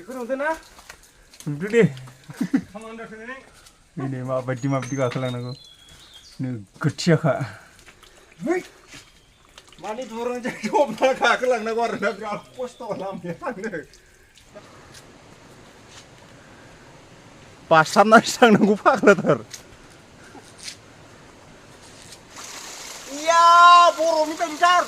बेखौ नुदों ना? नुदो दे। खामानि दोनथ'नानै नै माबायदि गाखोलांनांगौ नोगोदथियाखा। माने दुरुंजों जबना गाखोलांनांगौ आरोना बिराद खस्थ' लामाया थांनो। बारसामनासो थांनांगौ फाग्लाथार। इया बर'नि बायदिथार।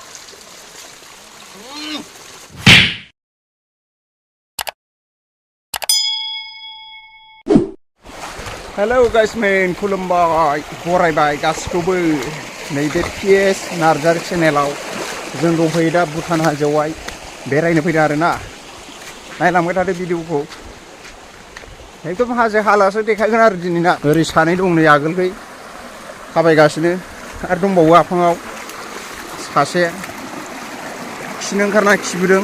हेलौ गाइसमेन खुलुमबाय बरायबाय गासिखौबो नैबे PS नार्जारि चेनेलाव जों दंफैयो दा भुटान हाजोआवहाय बेरायनो फैदों आरोना नायलांबाय थादो भिडिअखौ एकदम हाजो हालासो देखायगोन आरो दिनै ना ओरै सानै दं नै आगोलखै थाबायगासिनो आरो दंबावो आफाङाव सासे खिनो ओंखारना खिबोदों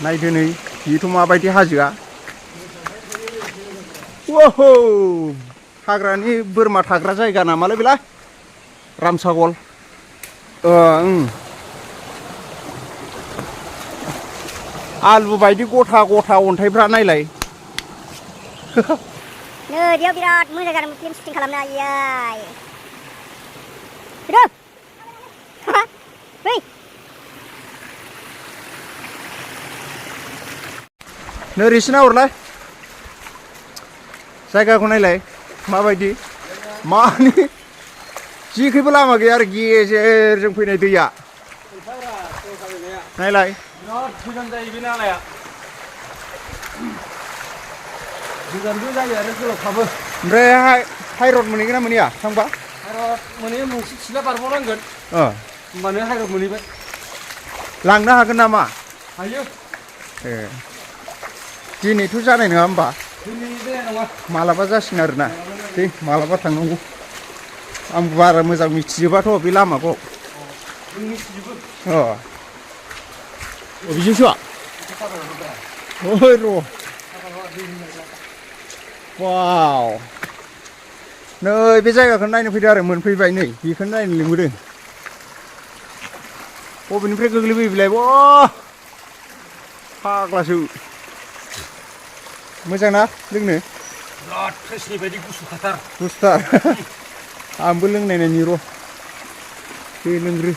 नायदो नै बेथ' माबायदि हाजोआ वाहौ हाग्रानि बोरमा थाग्रा जायगा नामालै बेलाय रामसागल आलु बायदि गथा गथा अन्थाइफ्रा नायलाय नै बेयाव बिराद मोजां जादों फिल्म शुटिं खालामनो आयै फैदो फै नोरैसो नाहरलाय जायगाखौ नायलाय माबायदि मानि जेखैबो लामा गैया आरो गेजेरजों फैनाय दैया नायलाय बिराद गोजान जायो बे नालाया। गोजानबो जायो आरो गोलावखाबो। ओमफ्राय हाइरड मोनहैगोन ना मोनहैया थांबा? हाइरड मोनहैयो मोनसे सिला बारबावनांगोन होमबानो हाइरड मोनहैबाय। लांनो हागोन नामा? हायो। ए दिनैथ' जानाय नङा होमबा? दिनै जाया नङा। मालाबा जासिगोन आरोना दे मालाबा थांनांगौ आं बारा मोजां मिथिजोबाथ' बे लामाखौ जों मिथिजोबो। बिजोंसो ओइ र' वाव नै बे जायगाखौ नायनो फैदो आरो मोनफैबाय नै बेखौनो नायनो लिंबोदों बबेनिफ्राय गोग्लैबोयो बेलाय फाग्लासो मोजां ना लोंनो बिराद फ्रेसनि बायदि गुसु खाथार गुसुथार आंबो लोंनायनायनि र' दे लोंग्रो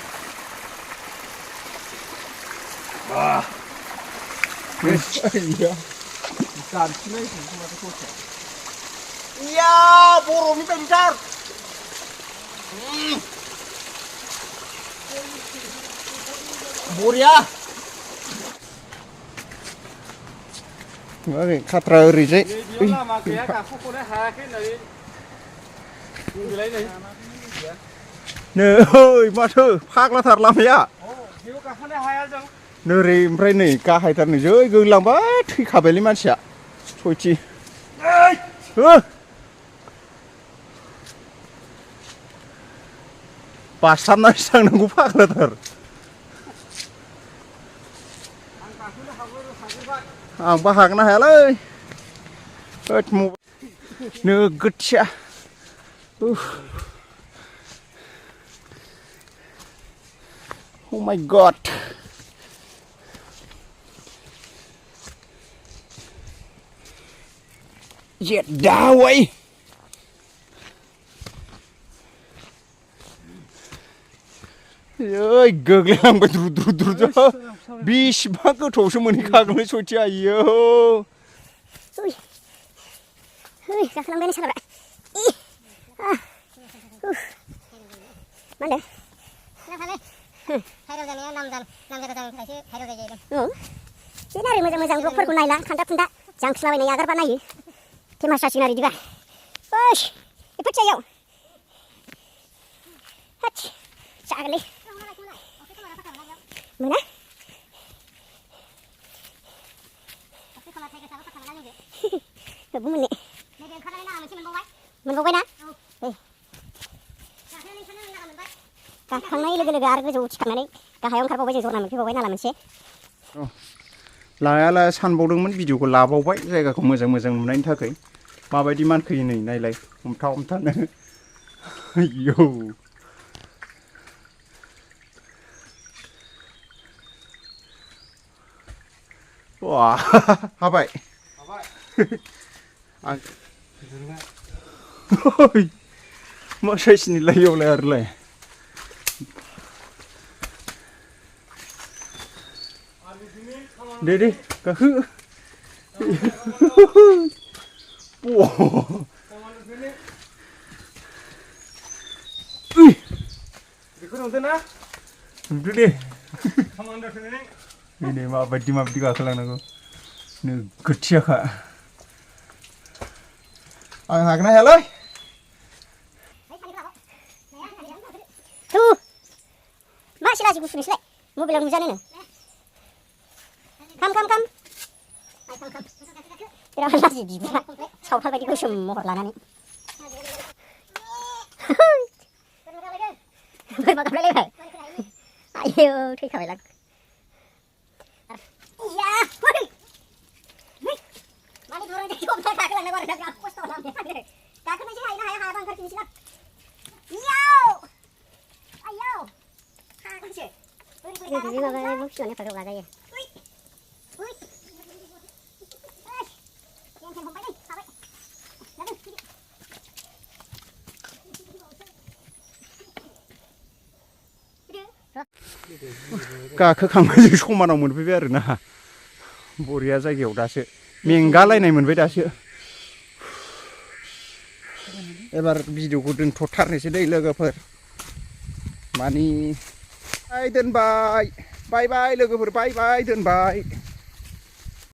इया बर'नि बायदिथार बरिया ओरै खाथ्रा ओरैजाय बेयाव लामा गैया गाखोख'नो हायाखै होननानै बुंदोलाय नै ओइ माथो फाग्लाथार लामाया बेयाव गाखोनो हाया जों नोरै ओमफ्राय नै गाहायथारनो जै गोग्लैलांबाय थैखाबायलै मानसिया सयथि बारसामनासो थांनांगौ फाग्लाथार आंबा हागोन ना हायालै नोगोदथिया Oh my god Jedawai Ơi गोग्लैलांबाय द्रु बेसेबां गोथौआवसो मोनहैखागोनलै सयथिया आयौ गाखोलांबाय सालाब्रा मा होनदों? हाइरड जानाया नामजादा जानायनि थाखायसो हाइरड जाहैदों बेनो आरो मोजां मोजां ब्लगफोरखौ नायला खान्दा खुन्दा जांख्रिलाबायनाय आगारबा नायो फेमास जासिगोन आरो बिदिबा ओइस एफा जायाव हाथ जागोनलै मोना हेबो मोनने मोनबावबाय ना गाखांनाय लोगो लोगो आरो गोजौ थिखांनानै गाहायाव ओंखारबावबाय जों जरना मोनफैबावबाय नाला मोनसे लायाला सानबावदोंमोन भिडिअखौ लाबावबाय जायगाखौ मोजां मोजां नुनायनि थाखाय माबायदि मानखोयो नै नायलाय हमथा हमथानो आयौ wah habai आं मा साइसनि लायोलाय आरोलाय दे गाखो बेखौ नुदों ना नुदो दे खामानि दोनथ'नानै ini माबायदि गाखोलांनांगौ नोगोदथियाखा आं हागोन ना हायालै tuh masih lagi gusuh nih mau bilang hujan ini kam tidak lagi juga saudara bagi gusum mohon lanan bermakam lele ayo ঠিক হবে লাগ iya mani dorong dia coba kakak lang nagor nagak posto lang kakak na siya ina haya bang kartin sila yo ayo kakak siya ini juga kan option ya pakai lagi ya गाखोखांबाय जों समानाव मोनफैबाय आरोना बरिया जायगायाव दासो मेंगालायनाय मोनबाय दासो एबार भिडिअखौ दोनथ'थारनोसै दै लोगोफोर मानि दोनबाय बाय बाय लोगोफोर बाय बाय दोनबाय